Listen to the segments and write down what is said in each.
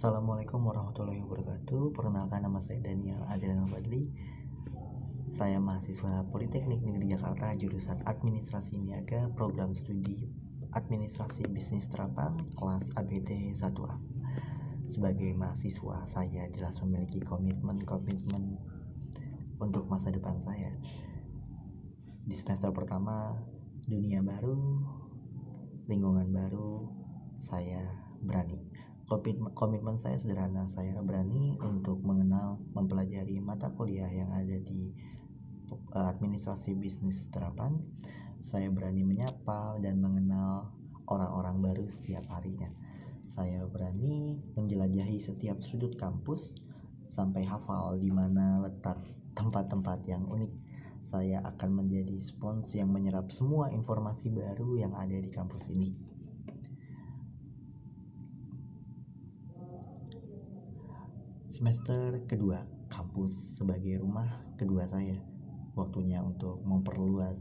Assalamualaikum warahmatullahi wabarakatuh. Perkenalkan, nama saya Daniel Adriano Fadli. Saya mahasiswa Politeknik Negeri Jakarta, jurusan Administrasi Niaga, program studi Administrasi Bisnis Terapan, kelas ABT 1A. Sebagai mahasiswa, saya jelas memiliki komitmen untuk masa depan saya. Di semester pertama, dunia baru, lingkungan baru, saya berani. Komitmen saya sederhana, saya berani untuk mempelajari mata kuliah yang ada di Administrasi Bisnis Terapan. Saya berani menyapa dan mengenal orang-orang baru setiap harinya. Saya berani menjelajahi setiap sudut kampus sampai hafal di mana letak tempat-tempat yang unik. Saya akan menjadi spons yang menyerap semua informasi baru yang ada di kampus ini. Semester kedua, kampus sebagai rumah kedua saya. Waktunya untuk memperluas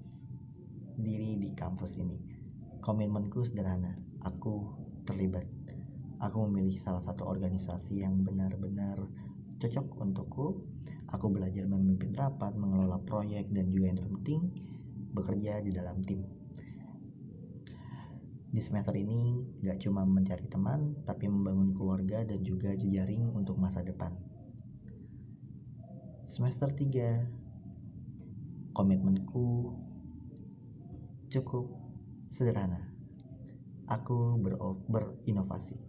diri di kampus ini. Komitmenku sederhana, aku terlibat. Aku memilih salah satu organisasi yang benar-benar cocok untukku. Aku belajar memimpin rapat, mengelola proyek, dan juga yang terpenting, bekerja di dalam tim. Di semester ini gak cuma mencari teman, tapi membangun keluarga dan juga jejaring untuk masa depan. Semester 3, komitmenku cukup sederhana. Aku berinovasi.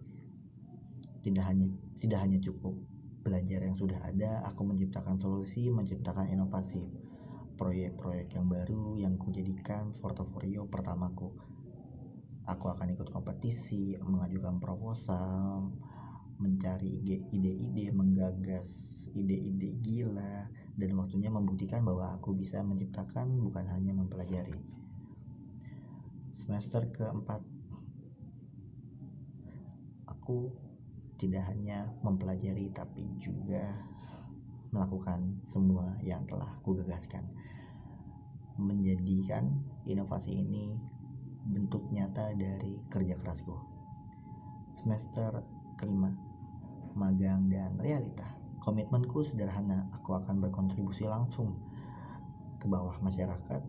Tidak hanya cukup belajar yang sudah ada, aku menciptakan solusi, menciptakan inovasi. Proyek-proyek yang baru yang kujadikan portofolio pertamaku. Aku akan ikut kompetisi, mengajukan proposal, mencari ide-ide, menggagas ide-ide gila, dan waktunya membuktikan bahwa aku bisa menciptakan bukan hanya mempelajari. Semester keempat, aku tidak hanya mempelajari tapi juga melakukan semua yang telah kugagaskan. Menjadikan inovasi ini bentuk nyata dari kerja kerasku. Semester kelima, magang dan realita. Komitmenku sederhana, aku akan berkontribusi langsung ke bawah masyarakat.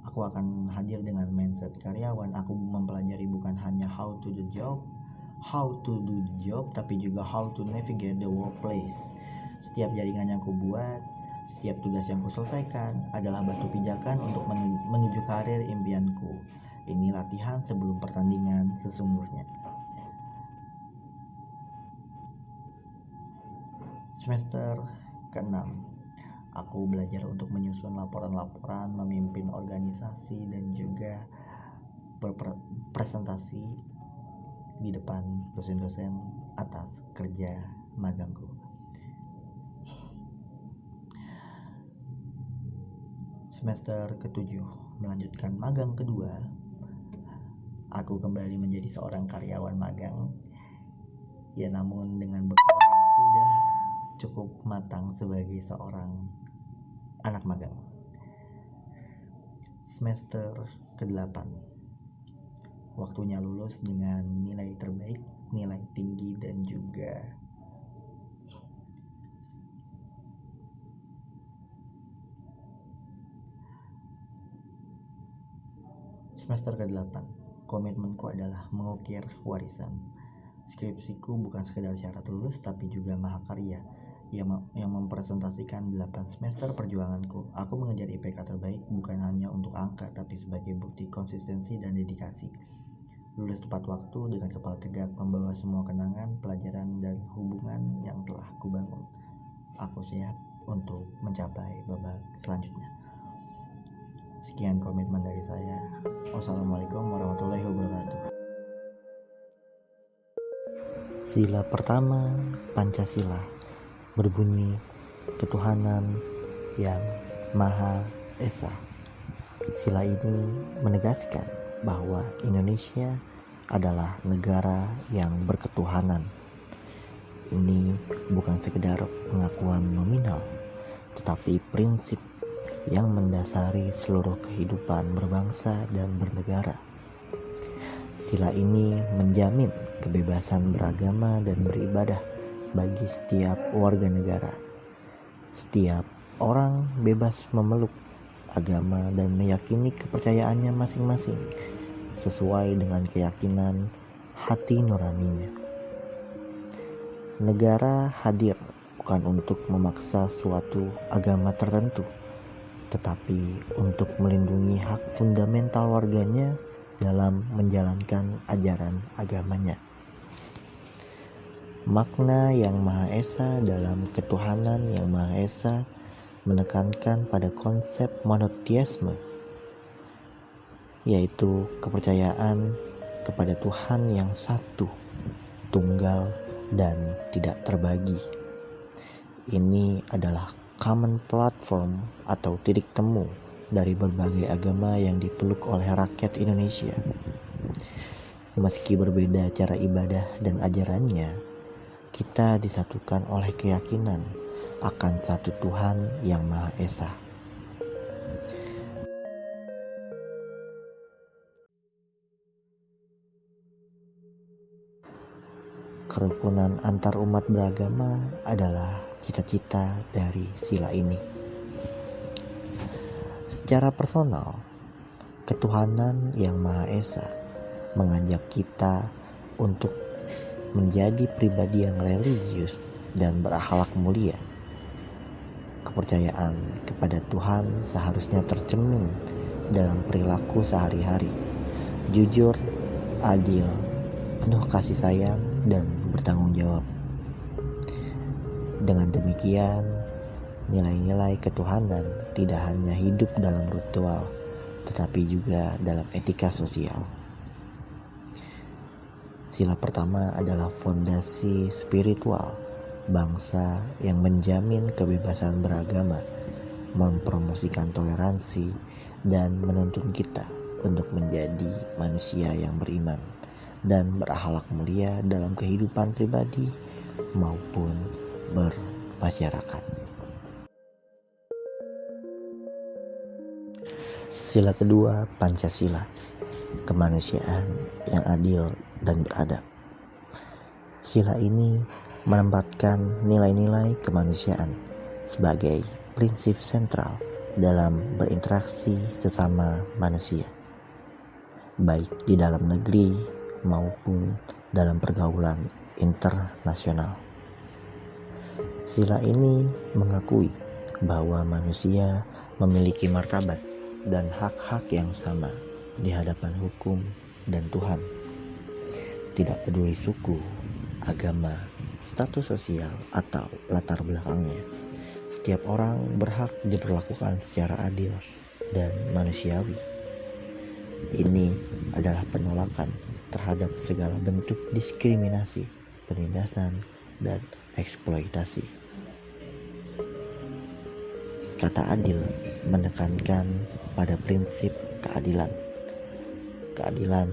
Aku akan hadir dengan mindset karyawan. Aku mempelajari bukan hanya how to do the job, tapi juga how to navigate the workplace. Setiap jaringan yang aku buat, setiap tugas yang kuselesaikan adalah batu pijakan untuk menuju karir impianku. Ini latihan sebelum pertandingan sesungguhnya. Semester ke-6, aku belajar untuk menyusun laporan-laporan, memimpin organisasi, dan juga berpresentasi di depan dosen-dosen atas kerja magangku. Semester ke-7, melanjutkan magang kedua, aku kembali menjadi seorang karyawan magang. Ya, namun dengan bekal yang sudah cukup matang sebagai seorang anak magang. Semester ke-8, waktunya lulus dengan nilai terbaik, nilai tinggi, dan juga semester ke-8, komitmenku adalah mengukir warisan. Skripsiku bukan sekedar syarat lulus, tapi juga mahakarya yang mempresentasikan 8 semester perjuanganku. Aku mengejar IPK terbaik bukan hanya untuk angka, tapi sebagai bukti konsistensi dan dedikasi. Lulus tepat waktu dengan kepala tegak, membawa semua kenangan, pelajaran, dan hubungan yang telah kubangun. Aku siap untuk mencapai babak selanjutnya. Sekian komitmen dari saya. Wassalamualaikum warahmatullahi wabarakatuh. Sila pertama, Pancasila, berbunyi ketuhanan yang Maha Esa. Sila ini menegaskan bahwa Indonesia adalah negara yang berketuhanan. Ini bukan sekedar pengakuan nominal, tetapi prinsip yang mendasari seluruh kehidupan berbangsa dan bernegara. Sila ini menjamin kebebasan beragama dan beribadah bagi setiap warga negara. Setiap orang bebas memeluk agama dan meyakini kepercayaannya masing-masing sesuai dengan keyakinan hati nuraninya. Negara hadir bukan untuk memaksa suatu agama tertentu, tetapi untuk melindungi hak fundamental warganya dalam menjalankan ajaran agamanya. Makna yang Maha Esa dalam ketuhanan yang Maha Esa menekankan pada konsep monoteisme, yaitu kepercayaan kepada Tuhan yang satu, tunggal, dan tidak terbagi. Ini adalah common platform atau titik temu dari berbagai agama yang dipeluk oleh rakyat Indonesia. Meski berbeda cara ibadah dan ajarannya, kita disatukan oleh keyakinan akan satu Tuhan yang Maha Esa. Kerukunan antar umat beragama adalah cita-cita dari sila ini. Secara personal, ketuhanan yang Maha Esa mengajak kita untuk menjadi pribadi yang religius dan berakhlak mulia. Kepercayaan kepada Tuhan seharusnya tercermin dalam perilaku sehari-hari, jujur, adil, penuh kasih sayang, dan bertanggung jawab. Dengan demikian, nilai-nilai ketuhanan tidak hanya hidup dalam ritual, tetapi juga dalam etika sosial. Sila pertama adalah fondasi spiritual bangsa yang menjamin kebebasan beragama, mempromosikan toleransi, dan menuntun kita untuk menjadi manusia yang beriman dan berakhlak mulia dalam kehidupan pribadi maupun bermasyarakat. Sila kedua, Pancasila, kemanusiaan yang adil dan beradab. Sila ini menempatkan nilai-nilai kemanusiaan sebagai prinsip sentral dalam berinteraksi sesama manusia, baik di dalam negeri maupun dalam pergaulan internasional. Sila ini mengakui bahwa manusia memiliki martabat dan hak-hak yang sama di hadapan hukum dan Tuhan. Tidak peduli suku, agama, status sosial, atau latar belakangnya, setiap orang berhak diperlakukan secara adil dan manusiawi. Ini adalah penolakan terhadap segala bentuk diskriminasi, penindasan, dan eksploitasi. Kata adil menekankan pada prinsip keadilan. Keadilan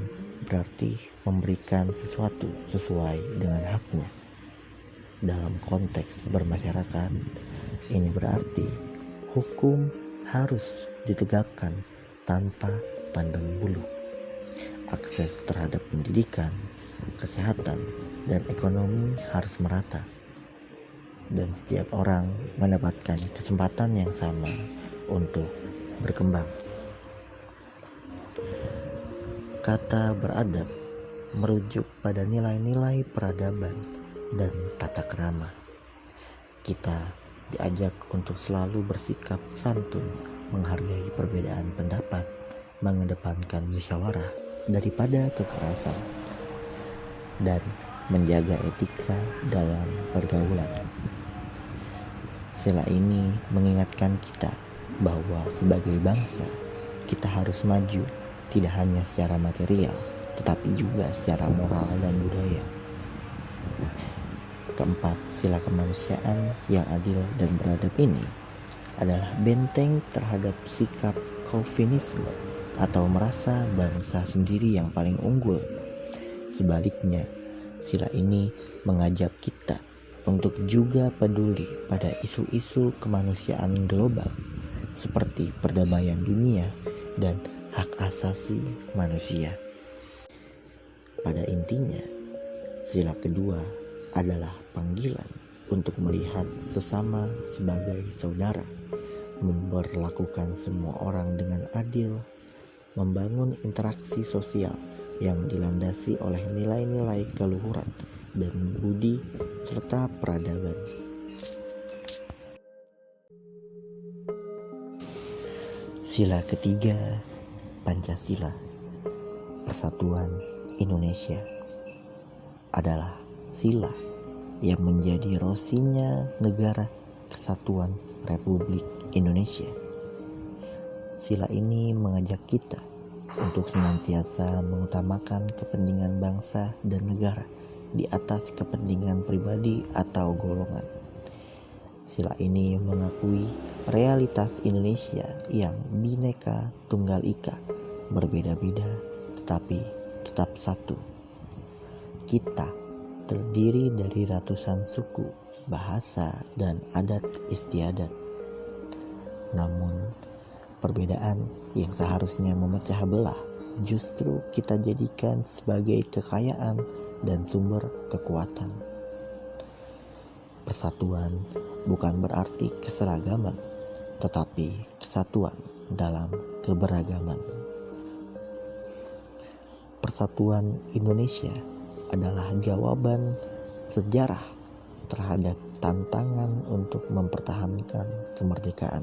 berarti memberikan sesuatu sesuai dengan haknya. Dalam konteks bermasyarakat, ini berarti hukum harus ditegakkan tanpa pandang bulu. Akses terhadap pendidikan, kesehatan, dan ekonomi harus merata. Dan setiap orang mendapatkan kesempatan yang sama untuk berkembang. Kata beradab merujuk pada nilai-nilai peradaban dan tata krama. Kita diajak untuk selalu bersikap santun, menghargai perbedaan pendapat, mengedepankan musyawarah daripada kekerasan, dan menjaga etika dalam pergaulan. Sila ini mengingatkan kita bahwa sebagai bangsa kita harus maju tidak hanya secara material, tetapi juga secara moral dan budaya. Keempat, sila kemanusiaan yang adil dan beradab ini adalah benteng terhadap sikap Calvinisme atau merasa bangsa sendiri yang paling unggul. Sebaliknya, sila ini mengajak kita untuk juga peduli pada isu-isu kemanusiaan global seperti perdamaian dunia dan hak asasi manusia. Pada intinya, Sila kedua adalah panggilan untuk melihat sesama sebagai saudara, memperlakukan semua orang dengan adil, membangun interaksi sosial yang dilandasi oleh nilai-nilai keluhuran dan budi serta peradaban. Sila ketiga, Pancasila, Persatuan Indonesia, adalah sila yang menjadi rosinya negara kesatuan Republik Indonesia. Sila ini mengajak kita untuk senantiasa mengutamakan kepentingan bangsa dan negara di atas kepentingan pribadi atau golongan. Sila ini mengakui realitas Indonesia yang Bhinneka Tunggal Ika, berbeda-beda tetapi tetap satu. Kita terdiri dari ratusan suku, bahasa, dan adat istiadat. Namun, perbedaan yang seharusnya memecah belah justru kita jadikan sebagai kekayaan dan sumber kekuatan. Persatuan bukan berarti keseragaman, tetapi kesatuan dalam keberagaman. Persatuan Indonesia adalah jawaban sejarah terhadap tantangan untuk mempertahankan kemerdekaan.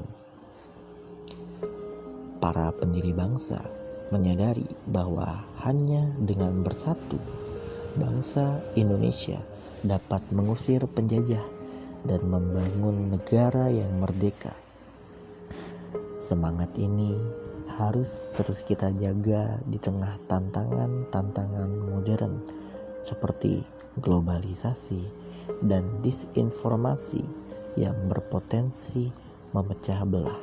Para pendiri bangsa menyadari bahwa hanya dengan bersatu, bangsa Indonesia dapat mengusir penjajah dan membangun negara yang merdeka. Semangat ini harus terus kita jaga di tengah tantangan-tantangan modern seperti globalisasi dan disinformasi yang berpotensi memecah belah.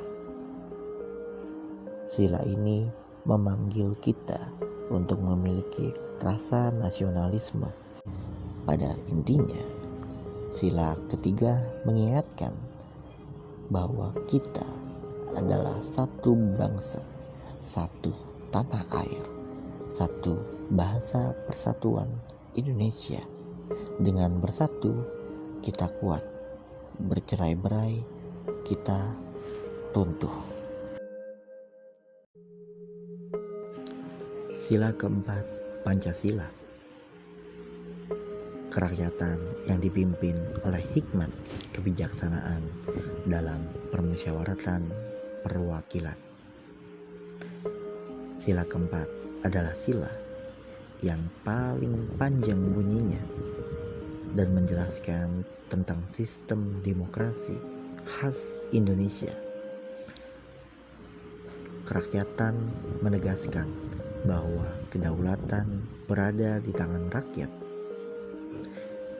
Sila ini memanggil kita untuk memiliki rasa nasionalisme. Pada intinya, sila ketiga mengingatkan bahwa kita adalah satu bangsa, satu tanah air, satu bahasa persatuan Indonesia. Dengan bersatu, kita kuat. Bercerai-berai, kita runtuh. Sila keempat, Pancasila. Kerakyatan yang dipimpin oleh hikmat kebijaksanaan dalam permusyawaratan perwakilan. Sila keempat adalah sila yang paling panjang bunyinya dan menjelaskan tentang sistem demokrasi khas Indonesia. Kerakyatan menegaskan bahwa kedaulatan berada di tangan rakyat.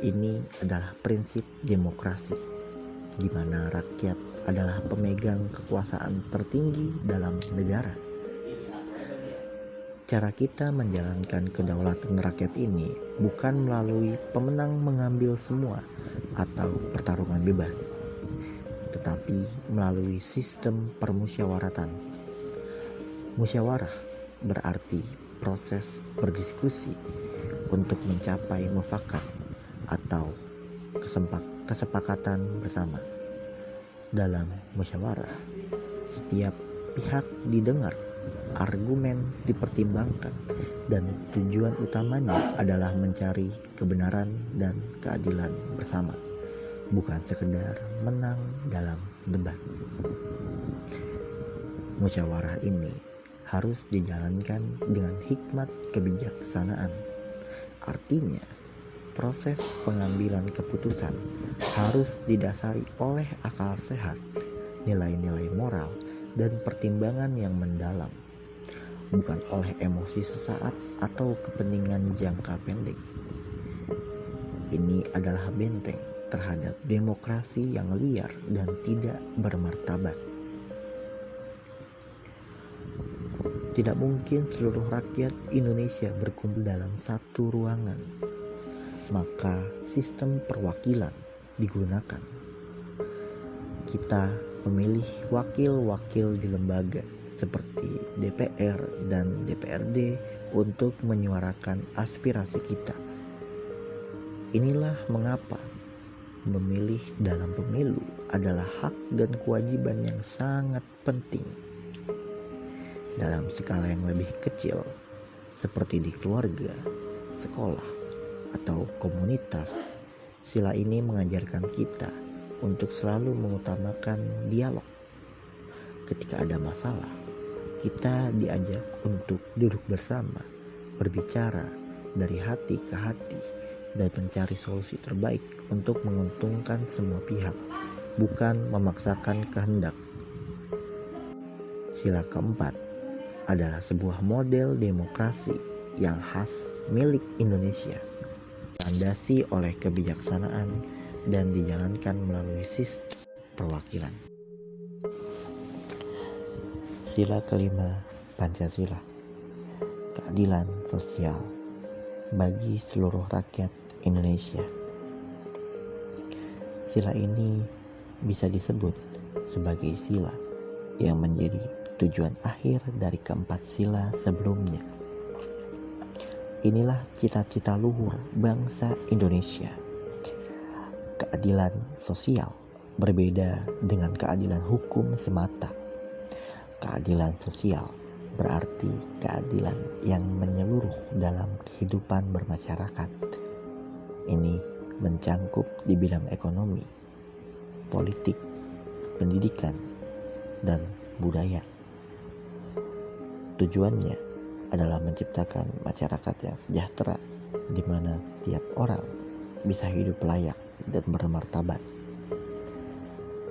Ini adalah prinsip demokrasi, di mana rakyat adalah pemegang kekuasaan tertinggi dalam negara. Cara kita menjalankan kedaulatan rakyat ini bukan melalui pemenang mengambil semua atau pertarungan bebas, tetapi melalui sistem permusyawaratan. Musyawarah berarti proses berdiskusi untuk mencapai mufakat atau kesepakatan bersama. Dalam musyawarah, setiap pihak didengar, argumen dipertimbangkan, dan tujuan utamanya adalah mencari kebenaran dan keadilan bersama, bukan sekedar menang dalam debat. Musyawarah ini harus dijalankan dengan hikmat kebijaksanaan. Artinya, proses pengambilan keputusan harus didasari oleh akal sehat, nilai-nilai moral, dan pertimbangan yang mendalam, bukan oleh emosi sesaat atau kepentingan jangka pendek. Ini adalah benteng terhadap demokrasi yang liar dan tidak bermartabat. Tidak mungkin seluruh rakyat Indonesia berkumpul dalam satu ruangan, maka sistem perwakilan digunakan. Kita memilih wakil-wakil di lembaga seperti DPR dan DPRD untuk menyuarakan aspirasi kita. Inilah mengapa memilih dalam pemilu adalah hak dan kewajiban yang sangat penting. Dalam skala yang lebih kecil, seperti di keluarga, sekolah, atau komunitas, sila ini mengajarkan kita untuk selalu mengutamakan dialog. Ketika ada masalah, kita diajak untuk duduk bersama, berbicara dari hati ke hati, dan mencari solusi terbaik untuk menguntungkan semua pihak, bukan memaksakan kehendak. Sila keempat adalah sebuah model demokrasi yang khas milik Indonesia, dilandasi oleh kebijaksanaan dan dijalankan melalui sistem perwakilan. Sila kelima, Pancasila, keadilan sosial bagi seluruh rakyat Indonesia. Sila ini bisa disebut sebagai sila yang menjadi tujuan akhir dari keempat sila sebelumnya. Inilah cita-cita luhur bangsa Indonesia. Keadilan sosial berbeda dengan keadilan hukum semata. Keadilan sosial berarti keadilan yang menyeluruh dalam kehidupan bermasyarakat. Ini mencangkup di bidang ekonomi, politik, pendidikan, dan budaya. Tujuannya adalah menciptakan masyarakat yang sejahtera, di mana setiap orang bisa hidup layak dan bermartabat.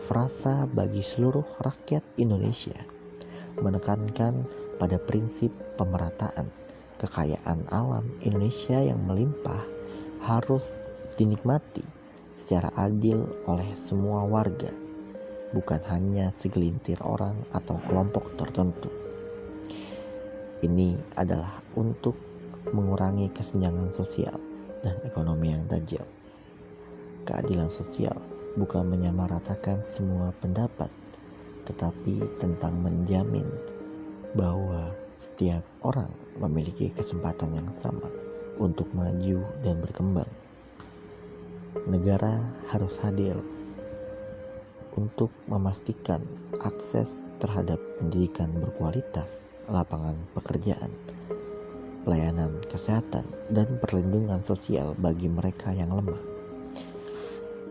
Frasa bagi seluruh rakyat Indonesia menekankan pada prinsip pemerataan kekayaan alam Indonesia yang melimpah harus dinikmati secara adil oleh semua warga, bukan hanya segelintir orang atau kelompok tertentu. Ini adalah untuk mengurangi kesenjangan sosial dan ekonomi yang tajam. Keadilan sosial bukan menyamaratakan semua pendapat, tetapi tentang menjamin bahwa setiap orang memiliki kesempatan yang sama untuk maju dan berkembang. Negara harus hadir untuk memastikan akses terhadap pendidikan berkualitas, lapangan pekerjaan, pelayanan kesehatan, dan perlindungan sosial bagi mereka yang lemah.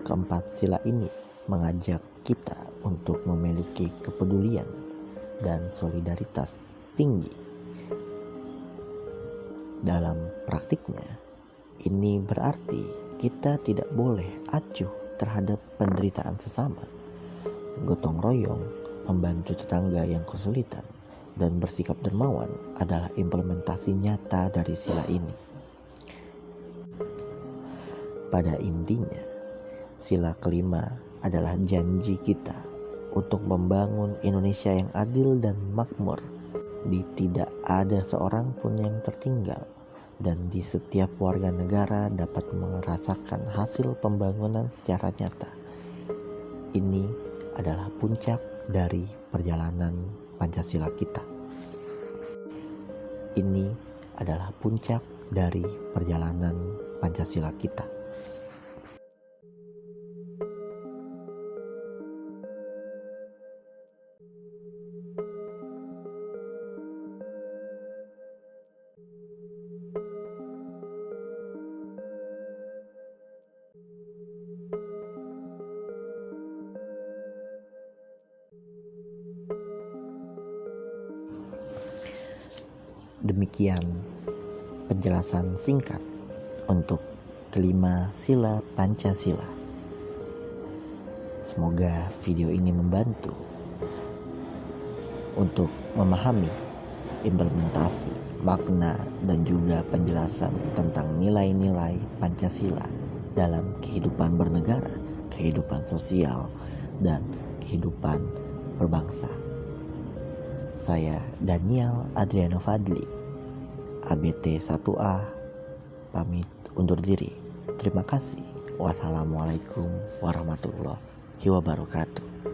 Keempat sila ini mengajak kita untuk memiliki kepedulian dan solidaritas tinggi. Dalam praktiknya, ini berarti kita tidak boleh acuh terhadap penderitaan sesama, gotong royong, membantu tetangga yang kesulitan, dan bersikap dermawan adalah implementasi nyata dari sila ini. Pada intinya, sila kelima adalah janji kita untuk membangun Indonesia yang adil dan makmur. Tidak ada seorang pun yang tertinggal, dan di setiap warga negara dapat merasakan hasil pembangunan secara nyata. Ini adalah puncak dari perjalanan Pancasila kita. Ini adalah puncak dari perjalanan Pancasila kita. Demikian penjelasan singkat untuk kelima sila Pancasila. Semoga video ini membantu untuk memahami implementasi, makna, dan juga penjelasan tentang nilai-nilai Pancasila dalam kehidupan bernegara, kehidupan sosial, dan kehidupan berbangsa. Saya Daniel Adriano Fadli, ABT 1A, pamit undur diri. Terima kasih. Wassalamualaikum warahmatullahi wabarakatuh.